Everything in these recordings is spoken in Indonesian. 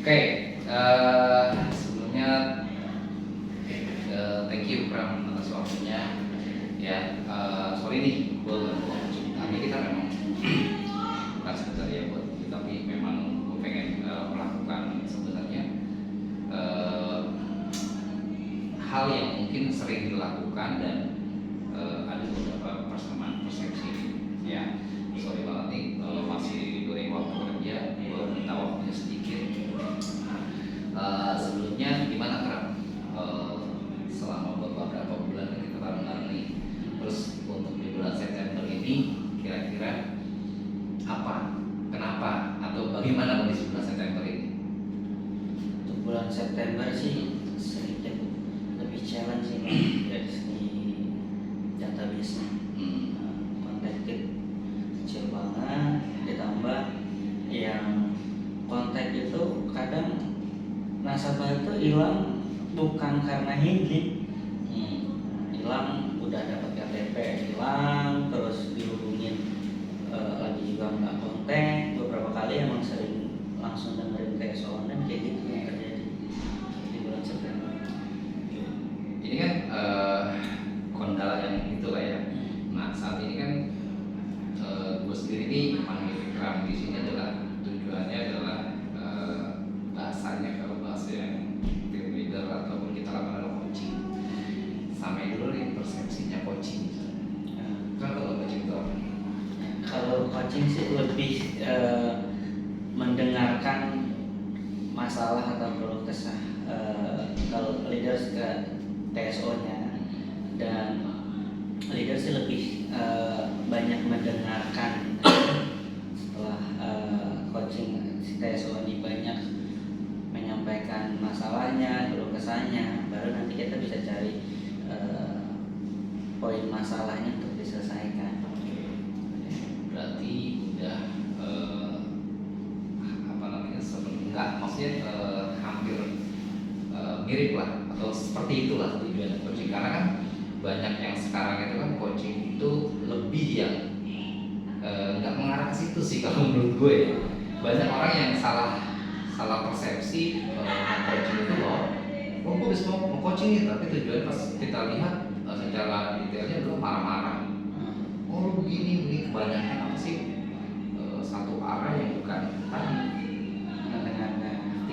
Oke, sebelumnya thank you Pram atas waktunya. Ya, sorry nih, gue tapi kita memang bukan sekedar ya buat, tapi memang gue pengen melakukan sebenarnya hal yang mungkin sering dilakukan dan ada beberapa persamaan persepsi. Ya, sorry banget nih, masih during waktu kerja, gue minta waktunya sedikit. Sebelumnya gimana Kram? Selama beberapa bulan kita bareng-bareng nih. Terus untuk di bulan September ini kira-kira apa? Kenapa? Atau bagaimana kondisi bulan September ini? Untuk bulan September sih sedikit lebih challenge sih dari segi database-nya. Contacted kecil banget, ditambah yang kontak itu kadang nasabah itu hilang bukan karena handling, hilang udah dapat KTP hilang, terus dihubungin lagi juga nggak kontak. Beberapa kali emang sering langsung dengerin TSO online kayak gitu yang terjadi di bulan September. Ini kan kendala yang itulah ya. Nah saat ini kan gue sendiri nih panggil Kram di sini adalah tujuannya adalah bahasanya kalau bahasa yang team leader ataupun kita lakukan adalah coaching. Sampai dulu nih persepsinya coaching. Kan kalau coaching itu apa? Kalau coaching sih lebih mendengarkan masalah atau keluh kesah kalau leaders ke TSO-nya, dan leader sih lebih banyak mendengarkan. Setelah coaching si TSO ini banyak menyampaikan masalahnya, keluh kesahnya, baru nanti kita bisa cari poin masalahnya untuk diselesaikan. Berarti udah apa namanya enggak maksudnya hampir mirip lah atau seperti itulah tujuan coaching, karena kan banyak yang sekarang itu kan coaching itu lebih yang nggak mengarah ke situ sih kalau menurut gue ya. Banyak orang yang salah persepsi coaching itu loh, gue bisa mau coaching nih, tapi tujuan pas kita lihat secara detailnya gue marah-marah. Oh lu begini kebanyakan apa sih satu arah yang bukan tadi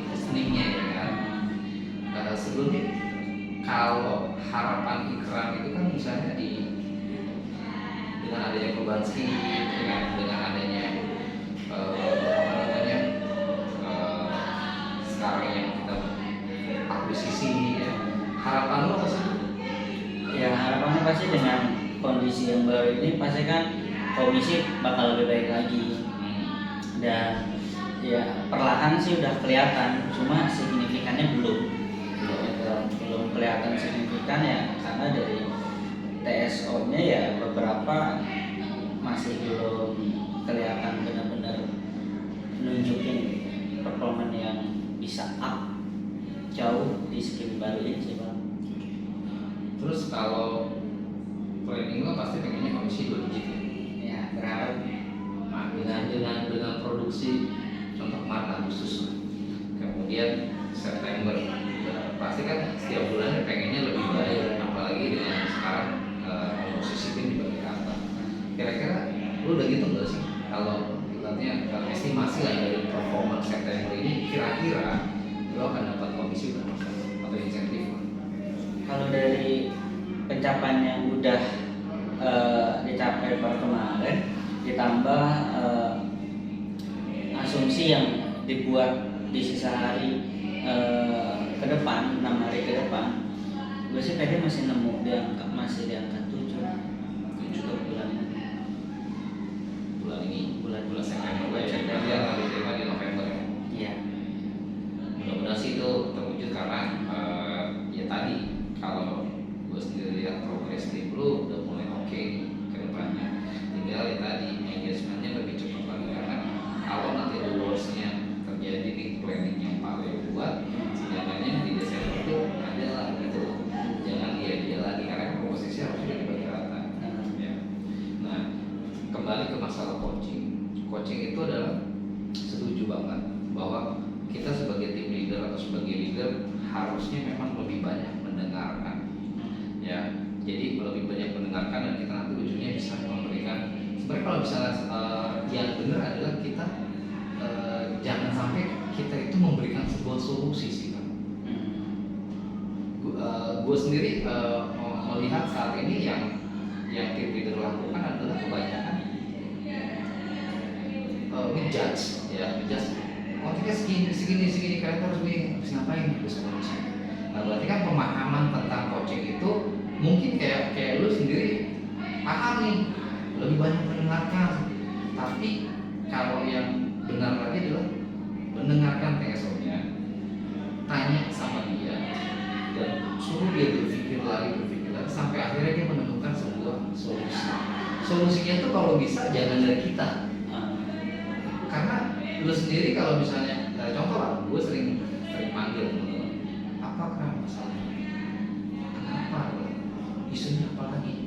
listeningnya ya kan. Sebelumnya kalau harapan Ikram itu kan misalnya dengan adanya perubahan skill, dengan adanya sekarang yang kita akuisisi ya, harapan lo apa sih? Ya harapannya pasti dengan kondisi yang baru ini pasti kan komisi bakal lebih baik lagi, dan ya perlahan sih udah kelihatan, cuma signifikannya belum kelihatan signifikan ya, karena dari TSO-nya ya beberapa masih belum kelihatan benar-benar nunjukin performa yang bisa up jauh di skim baru ini sih Bang. Terus kalau planning lo pasti pengennya komisi 2 digit ya? Ya berharap. Nah, dengan produksi contoh Maret Agustus, kemudian September, pasti kan setiap bulannya pengennya lebih baik, apalagi dengan sekarang posisi tim di bawah kata. Kira-kira lu udah gitu nggak sih kalau ibaratnya estimasi lah dari performa September ini, kira-kira lu akan dapat komisi berapa atau insentif? Kalau dari pencapaian yang udah dicapai per kemarin, ditambah asumsi yang dibuat di sisa hari ke depan, 6 hari ke depan, gue sih PD masih nemu masih di angka 7 untuk bulan ini. Bulan September dia akan diterima di November ya? Iya. Mudah-mudahan sih itu terwujud, karena ya tadi kalau gue sendiri lihat progres tim lu udah mulai oke ke depannya. Tinggal ya tadi engagementnya lebih cepat lagi, karena kalau nanti rewards-nya terjadi di planning yang Pak Leo buat, setidaknya di Desember itu ada lah gitu. Jangan dia lagi, karena komposisi harusnya dibagi rata ya. Nah kembali ke masalah coaching itu adalah setuju banget leader harusnya memang lebih banyak mendengarkan, ya. Jadi lebih banyak mendengarkan dan kita nanti ujungnya bisa memberikan. Sebenarnya kalau misalnya yang benar adalah kita jangan sampai kita itu memberikan sebuah solusi sih, Pak. Gue sendiri melihat saat ini yang tim leader lakukan adalah kebanyakan ngejudge, ya, ngejudge. Konfliknya segini, kalian harus ngapain, harus solusi. Nah, berarti kan pemahaman tentang coaching itu mungkin kayak lu sendiri paham nih, lebih banyak mendengarkan. Tapi kalau yang benar lagi adalah mendengarkan TSO-nya, tanya sama dia, dan suruh dia berpikir lagi sampai akhirnya dia menemukan sebuah solusi. Solusinya itu kalau bisa jangan dari kita, karena lu sendiri kalau misalnya contoh lah, gue sering manggil apa kenapa masalahnya, kenapa isunya apalagi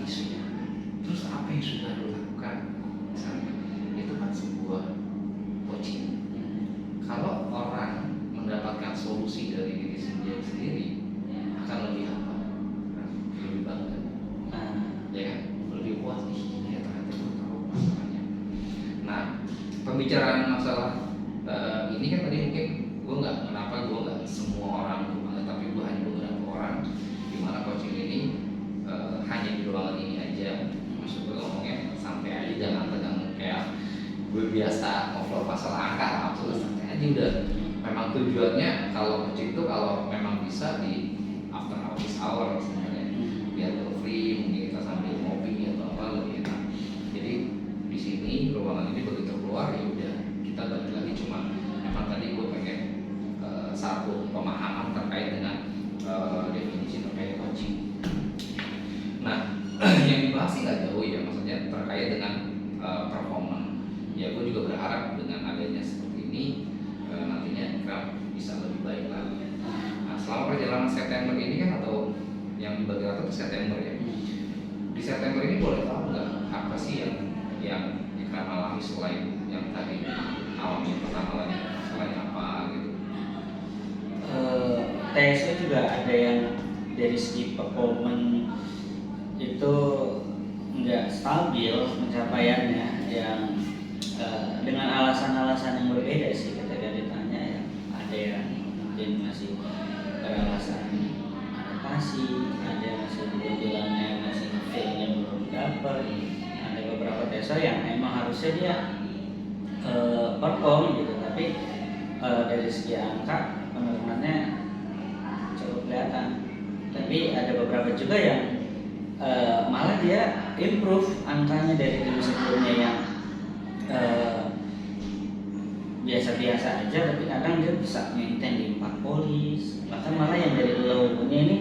isunya, terus apa yang sudah lu lakukan, misalnya itu kan sebuah coaching. Kalau orang mendapatkan solusi dari diri sendiri akan lebih apa? Lebih bangga, ya kan? Lebih puas nih, ya ternyata gue tahu masalahnya. Nah, pembicaraan masalah ini kan tadi mungkin gue nggak semua orang banget, tapi gue hanya beberapa orang di mana coaching ini hanya di ruangan ini aja. Maksud gue ngomongnya sampai aja, jangan tegang kayak gue biasa ngobrol masalah angka, maksudnya santai aja udah. Memang tujuannya kalau coaching itu kalau memang bisa di after office hour sebenarnya, biar free, mungkin kita sambil ngopi atau apa lebih enak. Jadi di sini ruangan ini begitu keluar ya udah kita balik lagi, cuma memang tadi gue pengen satu pemahaman terkait dengan definisi terkait coaching. Nah, yang dibahas sih nggak jauh ya, maksudnya terkait dengan performa. Ya gue juga berharap dengan adanya seperti ini nantinya kita bisa lebih baik lagi. Nah, selama perjalanan September ini kan, atau yang dibagi rata itu September ya. Di September ini boleh tahu nggak apa sih yang Ikram alami selain yang tadi alami pertama lagi, selain apa gitu? TSO juga ada yang dari segi performance itu nggak stabil pencapaiannya, yang dengan alasan-alasan yang berbeda sih ketika ditanya ya. Ada yang mungkin masih beralasan adaptasi, ada yang masih belum bilangnya masih feelnya belum dapat, ada beberapa TSO yang emang harusnya dia perform gitu, tapi dari segi angka penurunannya cukup kelihatan. Tapi ada beberapa juga yang malah dia improve angkanya dari tim sebelumnya yang biasa-biasa aja, tapi kadang dia bisa maintain di 4 polis, bahkan malah yang dari low-nya ini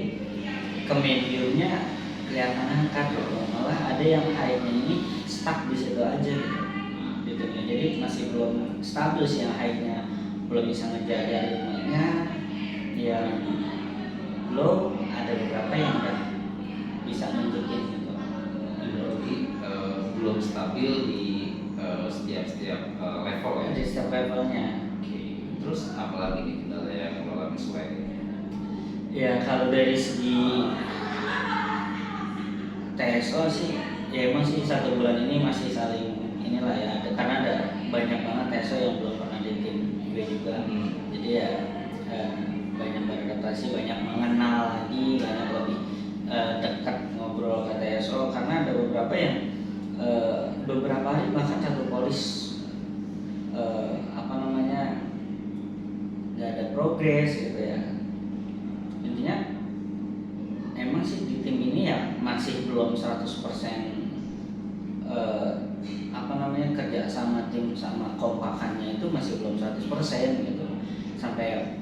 ke mediumnya kelihatan angkat gitu. Malah ada yang high-nya ini stuck di situ aja gitu. Jadi masih belum stabil sih, yang high-nya belum bisa ngejaga ritmenya, yang low ada beberapa yang udah bisa nunjukin gitu. Berarti belum stabil di setiap level ya? Di setiap levelnya. Oke. Terus apalagi nih kendala yang lo alami selain ini? Ya kalau dari segi TSO sih, ya emang sih 1 bulan ini masih saling inilah ya, karena ada banyak banget TSO yang belum pernah di tim gue juga. Jadi ya banyak beradaptasi, banyak mengenal lagi, banyak lebih dekat ngobrol ke TSO, karena ada beberapa yang beberapa hari bahkan 1 polis nggak ada progres gitu ya. Intinya emang sih di tim ini ya masih belum 100% kerja sama tim, sama kompakannya itu masih belum 100% gitu. Sampai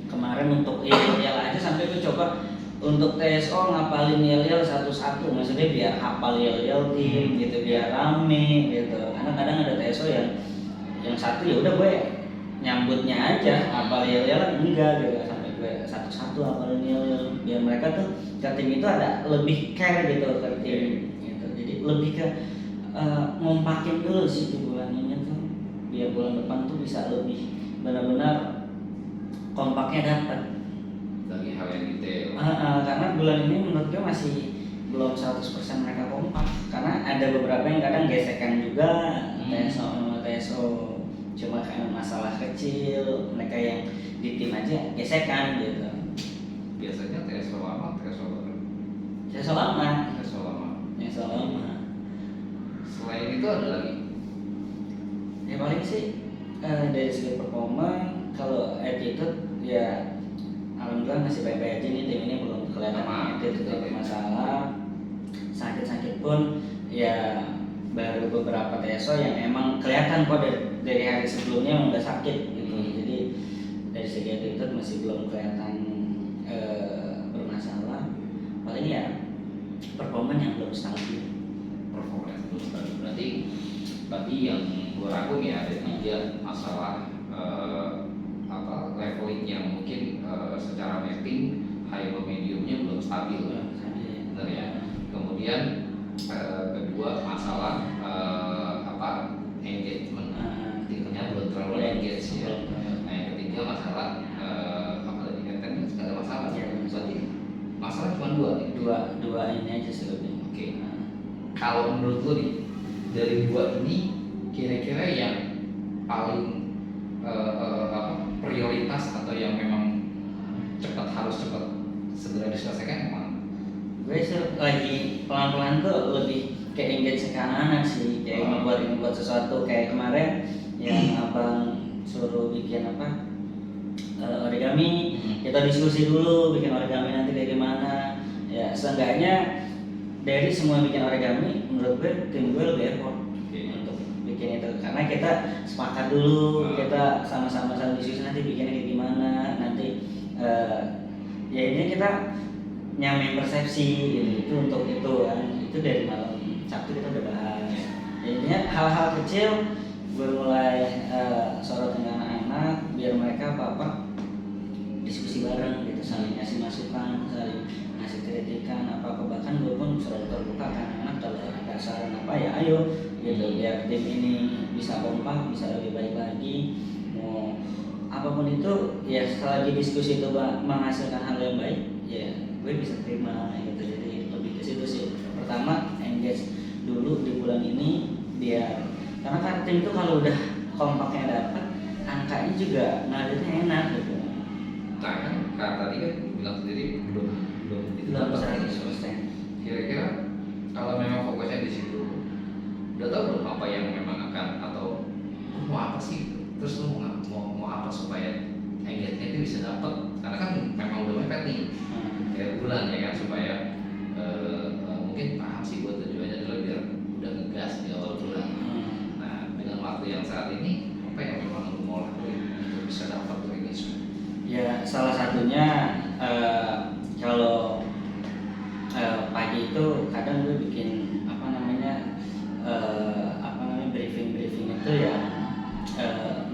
kemarin untuk yel aja sampai gue coba untuk TSO ngapalin yel satu-satu, maksudnya biar hafal yel tim gitu, biar rame gitu. Karena kadang ada TSO yang satu ya udah gue nyambutnya aja, hafal yel enggak gitu, sampai gue satu-satu hafalin yel biar mereka tuh ke tim itu ada lebih care gitu ke tim gitu. Jadi lebih ke ngompakin dulu sih 2 bulan ini tuh, biar biar bulan depan tuh bisa lebih benar-benar kompaknya dapat. Lagi hal yang detail. Karena bulan ini menurut gue masih belum 100% mereka kompak, karena ada beberapa yang kadang gesekan juga. TSO sama TSO cuma karena masalah kecil, mereka yang di tim aja gesekan gitu. Biasanya TSO lama, TSO baru. TSO lama. TSO lama. TSO lama. Selain itu ada lagi? Ya paling sih dari segi performa, kalau attitude ya alhamdulillah masih baik-baik aja nih, tim ini belum kelihatan attitude bermasalah. Sakit-sakit pun ya baru beberapa TSO yang emang kelihatan kok dari hari sebelumnya emang udah sakit gitu. Jadi dari segi attitude masih belum kelihatan bermasalah. Paling ya performa yang belum stabil. Performa yang belum stabil. Berarti yang gue ragu nih ada 3 masalah leveling yang mungkin secara mapping high low mediumnya belum stabil. Benar ya. Kemudian kedua masalah engagement, timnya belum terlalu engage ya. Nah yang ketiga masalah attendance nggak ada masalah. Berarti masalah cuma 2 nih. Dua ini aja sebetulnya. Oke. Kalau menurut lo nih dari 2 ini kira-kira yang paling prioritas atau yang memang harus cepat segera diselesaikan yang mana? Gue sih lagi pelan-pelan tuh lebih kayak engage ke anak-anak sih, kayak ngebuat sesuatu kayak kemarin yang abang suruh bikin origami. Kita diskusi dulu bikin origami nanti kayak gimana ya. Seenggaknya dari semua bikin origami menurut gue tim gue lebih effort untuk bikin itu, karena kita sepakat dulu, kita sama-sama diskusi nanti bikinnya kayak gimana nanti. Ya ini kita nyamain persepsi gitu. Itu untuk itu kan, itu dari malam Sabtu kita udah bahas. Jadinya hal-hal kecil gue mulai sorot dengan anak-anak biar mereka diskusi bareng gitu, saling ngasih masukan, saling ngasih kritikan apa, bahkan gue pun selalu terbuka kan anak kalau ada saran apa ya ayo gitu, biar tim ini bisa kompak, bisa lebih baik lagi. Mau apapun itu ya selagi diskusi itu menghasilkan hal yang baik ya gue bisa terima gitu. Jadi lebih ke situ sih. Pertama engage dulu di bulan ini biar, karena kan tim itu kalau udah kompaknya dapat, angkanya juga ngadainnya enak gitu. Nah kan tadi kan bilang sendiri belum 100%. Kira-kira kalau memang fokusnya di situ, udah tahu belum apa yang memang akan, atau mau apa sih? Terus lu mau apa supaya engagement itu bisa dapat? Karena kan memang udah mepet nih, kayak bulan ya kan, supaya mungkin paham sih buat tujuannya dulu biar udah ngegas di awal bulan. Nah dengan waktu yang saat ini, apa yang memang lu mau lakuin untuk bisa dapat engagement? Ya salah satunya kalau pagi itu kadang gue bikin briefing itu ya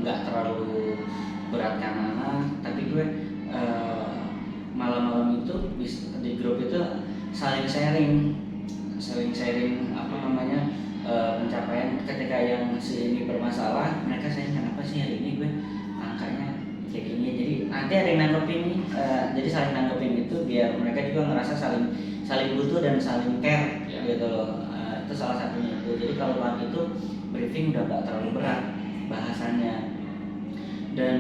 nggak terlalu beratkan anak, tapi gue malam-malam itu di grup itu saling sharing pencapaian ketika yang si ini bermasalah, mereka sharing kenapa sih hari ini gue angkanya kayak gini. Jadi nanti ada yang nanggepin nih, jadi saling nanggepin itu biar mereka juga ngerasa saling butuh dan saling care gitu loh. Itu salah satunya itu. Jadi kalau pagi itu briefing udah gak terlalu berat bahasannya, dan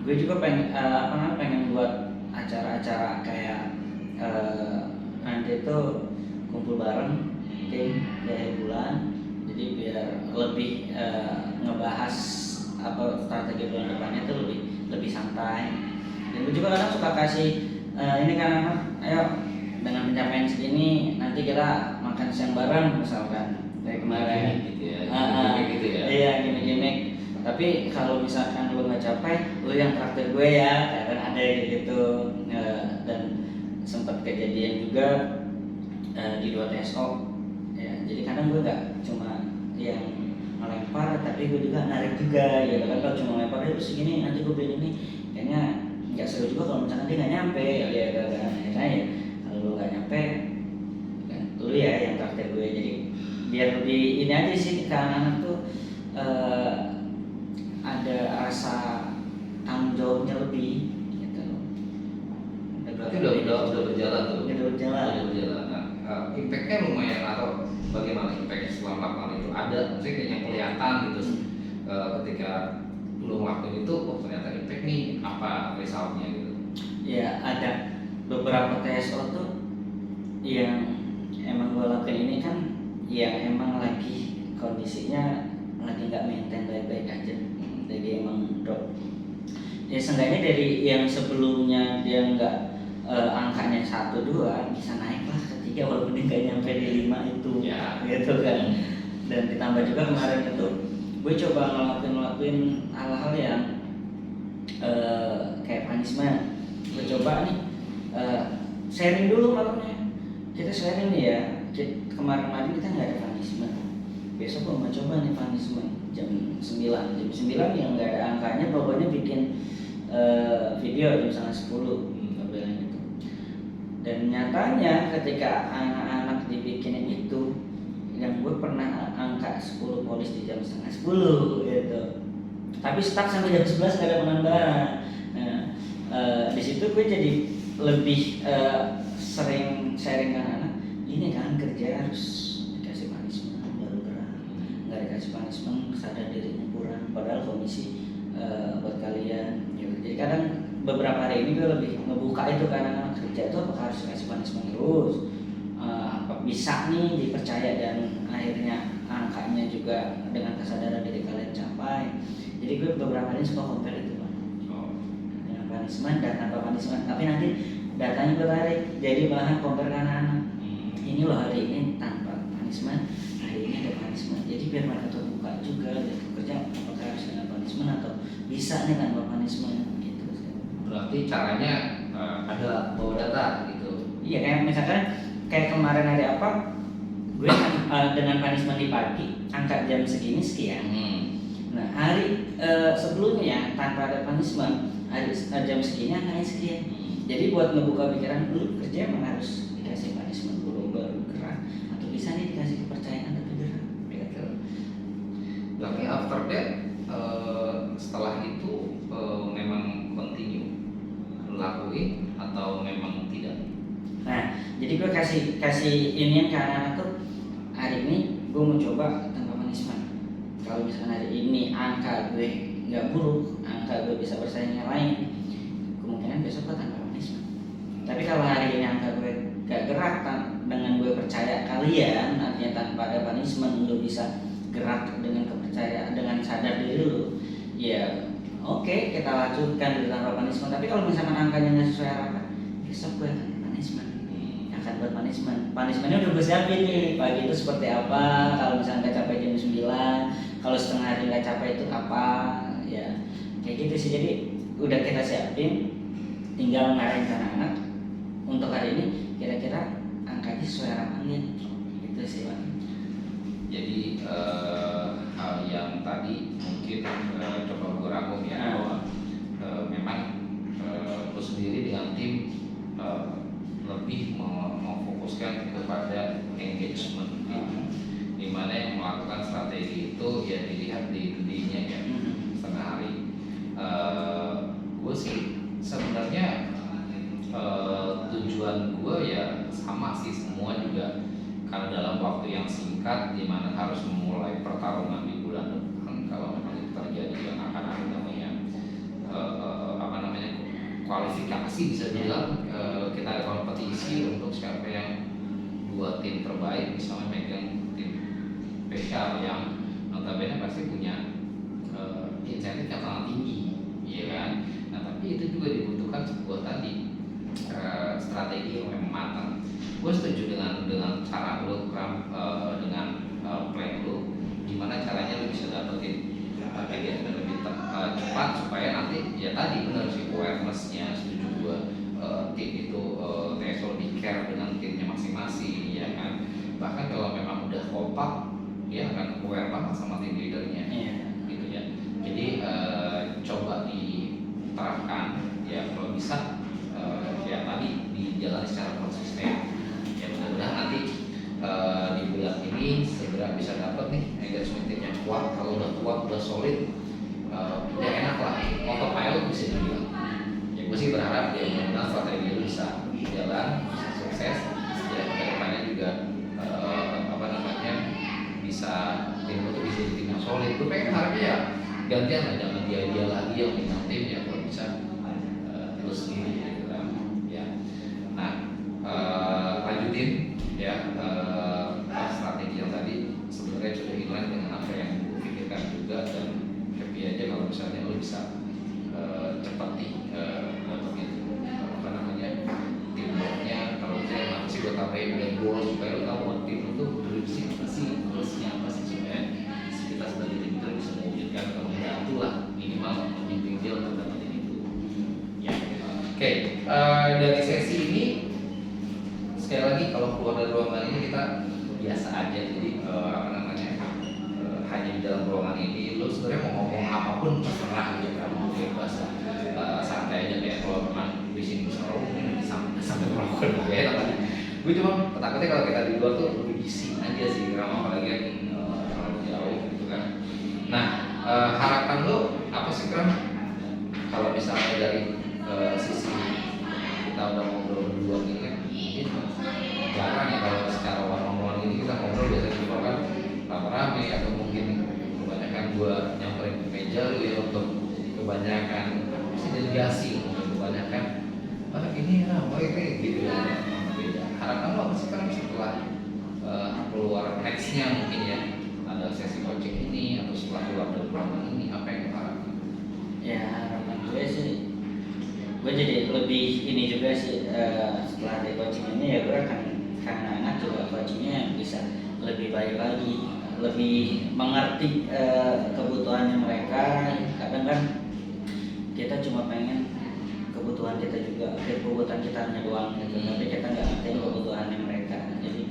gue juga pengen buat acara-acara kayak nanti itu kumpul bareng tim di akhir bulan, jadi biar lebih ngebahas strategi bulan depannya itu lebih santai. Dan gue juga kadang suka kasih ini kan anak, ayo dengan pencapaian segini nanti kita makan siang bareng misalkan kayak kemarin gitu ya. Gitu ya. Iya gimmick. Tapi kalau misalkan lu nggak capai, lu yang traktir gue ya, kan ada gitu. Dan sempat kejadian juga di 2 TSO. Ya, jadi kadang gue nggak cuma yang melempar, tapi gue juga narik juga gitu kan. Kalau cuma melempar itu segini, nanti gue beli ini, kayaknya nggak seru juga kalau misalkan dia nggak nyampe ya kan. Ya kalau lu nggak nyampe, kan lu ya yang traktir gue. Jadi biar lebih ini aja sih ke anak-anak tuh ada rasa tanggung jawabnya lebih gitu. Berarti udah berjalan tuh. Udah berjalan. Nah, impactnya lumayan atau bagaimana impactnya setelah melakukan itu? Ada, maksudnya kayak yang kelihatan gitu. Ketika lu ngelakuin itu, oh ternyata impact nih, apa resultnya gitu? Ya ada beberapa TSO tuh yang emang gue lakuin ini kan, ya emang lagi kondisinya lagi nggak maintain baik-baik aja, jadi emang drop. Ya seenggaknya dari yang sebelumnya dia nggak angkanya 1-2 bisa naik lah ke 3 walaupun dia nggak nyampe di 5 itu Ya. gitu kan. Dan ditambah juga kemarin itu gue coba ngelakuin hal-hal yang kayak punishment. Gue coba nih sharing dulu malamnya, kita sharing nih ya, kemarin kita nggak ada punishment, besok gue mau coba nih punishment jam 9 yang nggak ada angkanya, pokoknya bikin video jam 9:30 bilang gitu. Dan nyatanya ketika anak-anak dibikinin itu, yang gue pernah angka 10 polis di jam 9:30 gitu, tapi stuck sampai jam 11 nggak ada penambahan. Nah di situ gue jadi lebih sering sharing dengan anak, ini kan kerja harus dikasih punishment baru gerak, nggak dikasih punishment sadar dirinya kurang, padahal komisi buat kalian gitu. Jadi kadang beberapa hari ini gue lebih ngebuka itu karena kerja itu apakah harus kasih punishment terus, apa bisa nih dipercaya dan akhirnya angkanya juga dengan kesadaran diri kalian capai. Jadi gue beberapa hari suka compare itu Pak, dengan punishment dan tanpa punishment, tapi nanti datanya gue tarik jadi malahan compare ke anak-anak, ini loh hari ini tanpa punishment, hari ini ada punishment, jadi biar mereka terbuka juga gitu, kerja apakah harus dengan punishment atau bisa nih tanpa punishment gitu. Berarti caranya ada bawa data gitu. Iya, kayak misalkan kayak kemarin hari apa, gue dengan punishment di pagi angka jam segini sekian. Nah hari sebelumnya tanpa ada punishment hari jam segini angkanya sekian. Jadi buat ngebuka pikiran lu kerja emang harus dikasih punishment dulu baru gerak, atau bisa nih dikasih kepercayaan tapi gerak gitu. Tapi after that setelah itu memang continue lakuin atau memang tidak? Nah jadi gue kasih inian ke anak-anak tuh, hari ini gue mau coba tanpa punishment. Kalau misalkan hari ini angka gue nggak buruk, angka gue bisa bersaing yang lain, kemungkinan besok gue tanpa punishment. Tapi kalau hari ini angka gue gak gerak dengan gue percaya kalian, artinya tanpa ada punishment lu bisa gerak dengan kepercayaan, dengan sadar diri lu, ya oke, kita lanjutkan di tanpa punishment. Tapi kalau misalkan angkanya nggak sesuai harapan, besok gue akan punishment, akan buat punishment. Punishmentnya udah gue siapin nih, pagi itu seperti apa, kalau misalkan nggak capai jam 9, kalau setengah hari nggak capai itu apa, ya kayak gitu sih. Jadi udah kita siapin, tinggal ngarahin ke anak-anak untuk hari ini kira-kira angkanya sesuai harapannya, gitu sih Pak. Jadi hal yang tadi mungkin coba gue rangkum ya, bahwa memang lu sendiri dengan tim lebih memfokuskan kepada engagement, di mana yang melakukan strategi itu ya dilihat di dirinya ya setengah hari. Gue sih sebenarnya tujuan gue ya sama sih, semua juga karena dalam waktu yang singkat di mana harus memulai pertarungan di bulan depan, kalau memang itu terjadi yang akan ada namanya kualifikasi, bisa bilang kita ada kompetisi untuk siapa yang 2 tim terbaik misalnya megang tim spesial yang notabene pasti punya insentif yang sangat tinggi, ya kan? Nah tapi itu juga dibutuhkan sebuah tadi strategi yang memang matang. Gue setuju dengan cara lo dengan plan lo, gimana caranya lo bisa dapetin target yang lebih cepat supaya nanti ya tadi benar sih awareness-nya, setuju gue, tim itu TSO di care dengan timnya masing-masing, ya kan? Bahkan kalau memang udah kompak, dia akan aware banget sama tim leadernya, gitu ya. Jadi coba diterapkan ya kalau bisa. Ya tadi dijalani secara konsisten. Ya mudah-mudahan nanti di bulan ini segera bisa dapat nih engagement tim yang kuat. Kalau udah kuat, udah solid, ya mudah-mudahan strategi lu bisa jalan, bisa sukses, ya kedepannya juga apa namanya bisa tim lu tuh bisa jadi tim yang solid. Gue pengen harapnya ya gantian lah, jangan dia lagi yang megang tim ya, kalau bisa lu sendiri gitu kan ya. Nah lanjutin ya strategi yang tadi sebenarnya sudah inline dengan apa yang gue pikirkan juga, dan happy aja kalau misalnya lu bisa cepat nih dapetin apa namanya teamworknya. Kalau misalnya apa sih gue tambahin dan goal supaya lu tahu tim lu tuh goalsnya apa sih, supaya kita sebagai tim itu bisa mewujudkan atau membantu lah minimal memimpin dia untuk dapetin itu ya. Oke, dari sesi ini sekali lagi kalau keluar dari ruangan ini kita biasa aja, jadi apa namanya hanya di dalam ruangan ini lu sebenarnya mau ngomong apapun terserah gitu kan, bebas santai aja, kayak kalau memang di sini bisa ngomongin sampai melakukan kayak enak kan. Gue cuma takutnya kalau kita di luar tuh lebih bising aja sih, karena apalagi kan terlalu jauh gitu kan. Nah harapan lu apa sih kan kalau misalnya dari sisi kita udah ngobrol berdua gini kan, mungkin jarang ya kalau secara one-on-one ini kita ngobrol, biasanya juga kan rame-rame atau mungkin kebanyakan gua nyamperin ke meja lu ya, untuk kebanyakan delegasi, untuk kebanyakan ini ini gitu ya. Beda. Harapan lo apa sih kan setelah keluar nextnya mungkin ya, ada sesi coaching ini atau setelah keluar dari ruangan ini, apa yang lo harapkan? Ya harapan gue sih, gue jadi lebih ini juga sih, setelah dari coaching ini ya gue akan anak-anak juga coachingnya bisa lebih baik lagi, lebih mengerti kebutuhannya mereka. Kadang kan kita cuma pengen kebutuhan kita juga, kebutuhan kita hanya doang gitu, tapi kita nggak ngerti kebutuhannya mereka. Jadi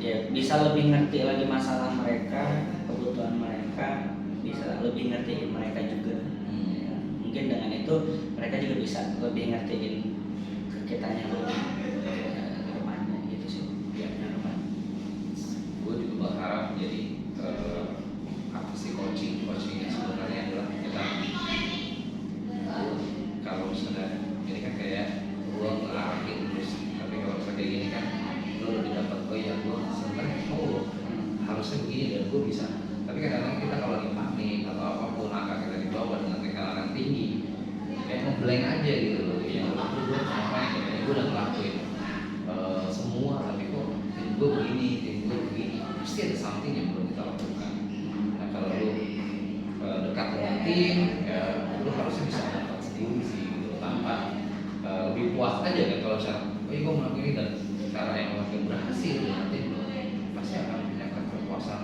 ya bisa lebih ngerti lagi masalah mereka, kebutuhan mereka, bisa lebih ngertiin mereka juga. Ya, mungkin dengan itu mereka juga bisa lebih ngertiin ke kitanya lebih kemana gitu sih. Ya, gue juga berharap jadi apa sih coaching yang sebenarnya adalah kita kalau misalnya ini kan kayak gue ngarahin terus, tapi kalau misalnya kayak gini kan lo lebih dapat, oh ya gue sebenarnya harusnya begini dan gue bisa. Tapi kadang-kadang kita kalau lagi panik atau apapun, angka kita di bawah dengan tekanan tinggi, kayak ngeblank aja gitu loh. Yang gue ngapain ya, gue udah ngelakuin semua, tapi kok tim gue begini, pasti ada something yang belum kita lakukan. Nah kalau lu dekat dengan tim, ya lu harusnya bisa dapat sendiri sih gitu, tanpa lebih puas aja kan kalau misalnya, oh iya gue melakukan ini dan cara yang makin berhasil, nanti lu pasti akan punya kepuasan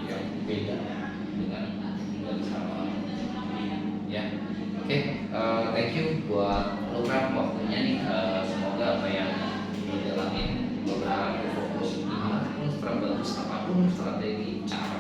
yang beda dengan dari sama ya. Oke, thank you buat program waktunya nih. Semoga apa yang didalamin, gue berharap fokus gimana pun, bagus apapun strategi cara